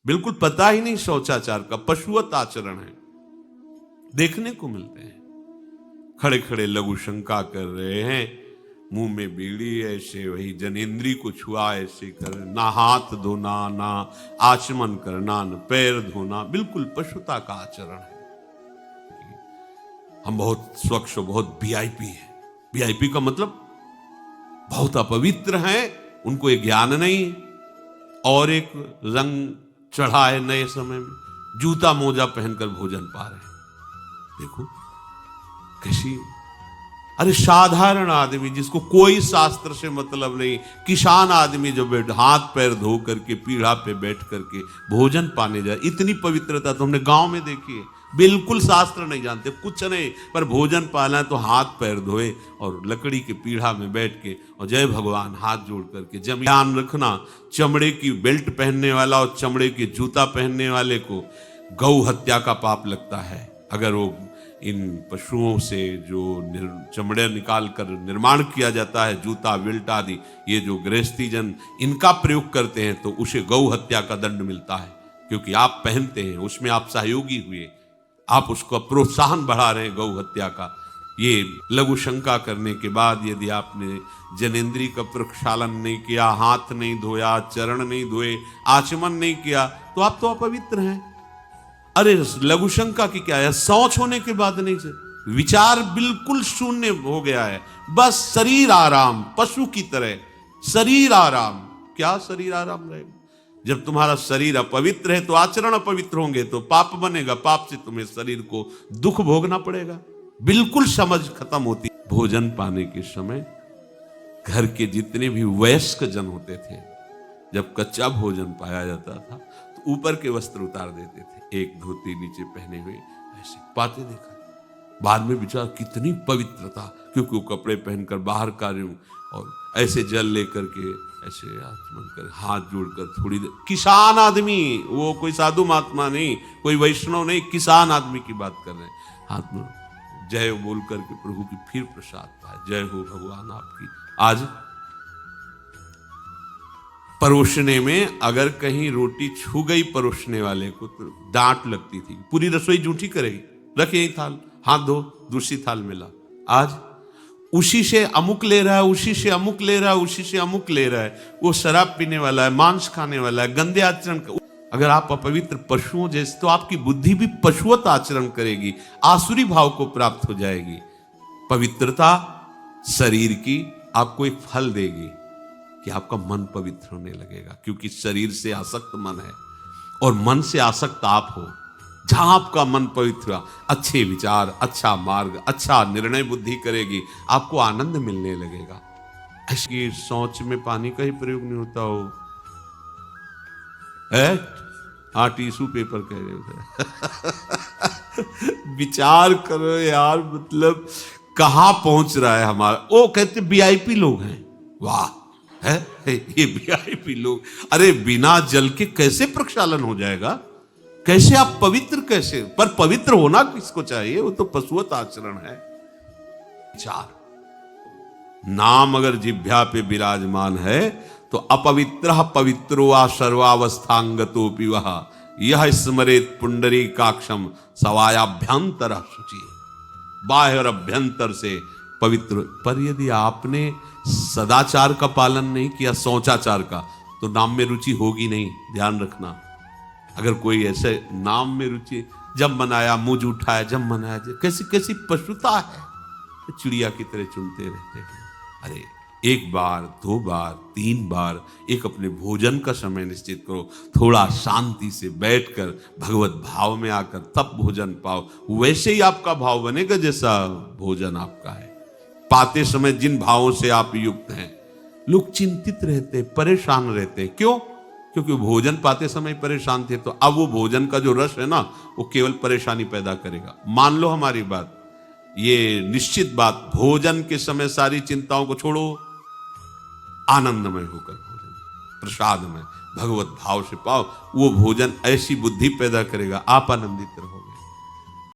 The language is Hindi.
बिल्कुल पता ही नहीं शौचाचार का, पशुवत आचरण है देखने को मिलते हैं। खड़े खड़े लघु शंका कर रहे हैं, मुंह में बीड़ी ऐसे, वही जनेंद्री को छुआ ऐसे कर, ना हाथ धोना, ना आचमन करना, न पैर धोना, बिल्कुल पशुता का आचरण है। हम बहुत स्वच्छ, बहुत वीआईपी है। वीआईपी का मतलब बहुत अपवित्र हैं, उनको ये ज्ञान नहीं, और एक रंग चढ़ा है नए समय में, जूता मोजा पहनकर भोजन पा रहे हैं। देखो कैसी, अरे साधारण आदमी जिसको कोई शास्त्र से मतलब नहीं, किसान आदमी जो बैठ हाथ पैर धो करके पीढ़ा पे बैठ करके भोजन पाने जाए, इतनी पवित्रता तो हमने गांव में देखी है। बिल्कुल शास्त्र नहीं जानते, कुछ नहीं, पर भोजन पाना है तो हाथ पैर धोए और लकड़ी के पीढ़ा में बैठ के और जय भगवान हाथ जोड़ करके। जब ध्यान रखना, चमड़े की बेल्ट पहनने वाला और चमड़े के जूता पहनने वाले को गौ हत्या का पाप लगता है। अगर वो इन पशुओं से जो चमड़े निकाल कर निर्माण किया जाता है, जूता बेल्ट आदि, ये जो गृहस्थी जन इनका प्रयोग करते हैं, तो उसे गौ हत्या का दंड मिलता है, क्योंकि आप पहनते हैं, उसमें आप सहयोगी हुए, आप उसको प्रोत्साहन बढ़ा रहे हैं गौ हत्या का। ये लघु शंका करने के बाद यदि आपने जनेंद्री का प्रक्षालन नहीं किया, हाथ नहीं धोया, चरण नहीं धोए, आचमन नहीं किया, तो आप तो अपवित्र हैं। अरे लघु शंका की क्या है, शौच होने के बाद नहीं से विचार बिल्कुल शून्य हो गया है, बस शरीर आराम, पशु की तरह शरीर आराम। क्या शरीर आराम रहेगा? जब तुम्हारा शरीर अपवित्र है तो आचरण अपवित्र होंगे, तो पाप बनेगा, पाप से तुम्हें शरीर को दुख भोगना पड़ेगा। बिल्कुल समझ खत्म होती। भोजन पाने के समय घर के जितने भी वयस्क जन होते थे, जब कच्चा भोजन पाया जाता था तो ऊपर के वस्त्र उतार देते थे, एक धोती नीचे पहने हुए ऐसे पाते देखा। बाद में विचार कितनी पवित्रता, क्योंकि वो कपड़े पहनकर बाहर कार्यों और ऐसे जल लेकर के ऐसे आचमन कर हाथ जोड़कर थोड़ी देर, किसान आदमी, वो कोई साधु महात्मा नहीं, कोई वैष्णव नहीं, किसान आदमी की बात कर रहे हैं, हाथ में जय बोल करके प्रभु की फिर प्रसाद पाए, जय हो भगवान आपकी। आज परोसने में अगर कहीं रोटी छू गई परोसने वाले को तो डांट लगती थी, पूरी रसोई जूठी करेगी, रख यही थाल, हाथ धो, दूसरी थाल में ला। आज उसी से अमुक ले रहा है, उसी से अमुक ले रहा है, उसी से अमुक ले रहा है, वो शराब पीने वाला है, मांस खाने वाला है, गंदे आचरण। अगर आप अपवित्र पशुओं जैसे, तो आपकी बुद्धि भी पशुवत आचरण करेगी, आसुरी भाव को प्राप्त हो जाएगी। पवित्रता शरीर की आपको एक फल देगी कि आपका मन पवित्र होने लगेगा, क्योंकि शरीर से आसक्त मन है और मन से आसक्त आप हो। जहां आपका मन पवित्र, अच्छे विचार, अच्छा मार्ग, अच्छा निर्णय बुद्धि करेगी, आपको आनंद मिलने लगेगा। ऐसी सोच में पानी का ही प्रयोग नहीं होता हो। हाँ, टिश्यू पेपर कह रहे हो। विचार करो यार, मतलब कहां पहुंच रहा है हमारा। वो कहते वीआईपी लोग हैं, वाह है ये वीआईपी लोग। अरे बिना जल के कैसे प्रक्षालन हो जाएगा? कैसे आप पवित्र, कैसे? पर पवित्र होना किसको चाहिए? वो तो पशुवत आचरण है। चार, नाम अगर जिह्वा पे विराजमान है तो अपवित्र पवित्रो वा सर्वावस्थांगतोपि वह यह स्मरेत पुंडरीकाक्षम सवायाभ्यंतर शुचि। बाह्य और अभ्यंतर से पवित्र। पर यदि आपने सदाचार का पालन नहीं किया, शौचाचार का, तो नाम में रुचि होगी नहीं, ध्यान रखना। अगर कोई ऐसे नाम में रुचि, जब मनाया मुंह उठाया, जब मनाया, कैसी कैसी पशुता है, चिड़िया की तरह चुनते रहते हैं। अरे एक बार, दो बार, तीन बार एक अपने भोजन का समय निश्चित करो, थोड़ा शांति से बैठकर भगवत भाव में आकर तब भोजन पाओ। वैसे ही आपका भाव बनेगा जैसा भोजन आपका है। पाते समय जिन भावों से आप युक्त हैं, लोग चिंतित रहते, परेशान रहते। क्यों? क्योंकि भोजन पाते समय परेशान थे, तो अब वो भोजन का जो रस है ना, वो केवल परेशानी पैदा करेगा। मान लो हमारी बात, ये निश्चित बात, भोजन के समय सारी चिंताओं को छोड़ो, आनंदमय होकर भोजन, प्रसाद में भगवत भाव से पाओ। वो भोजन ऐसी बुद्धि पैदा करेगा, आप आनंदित रहो।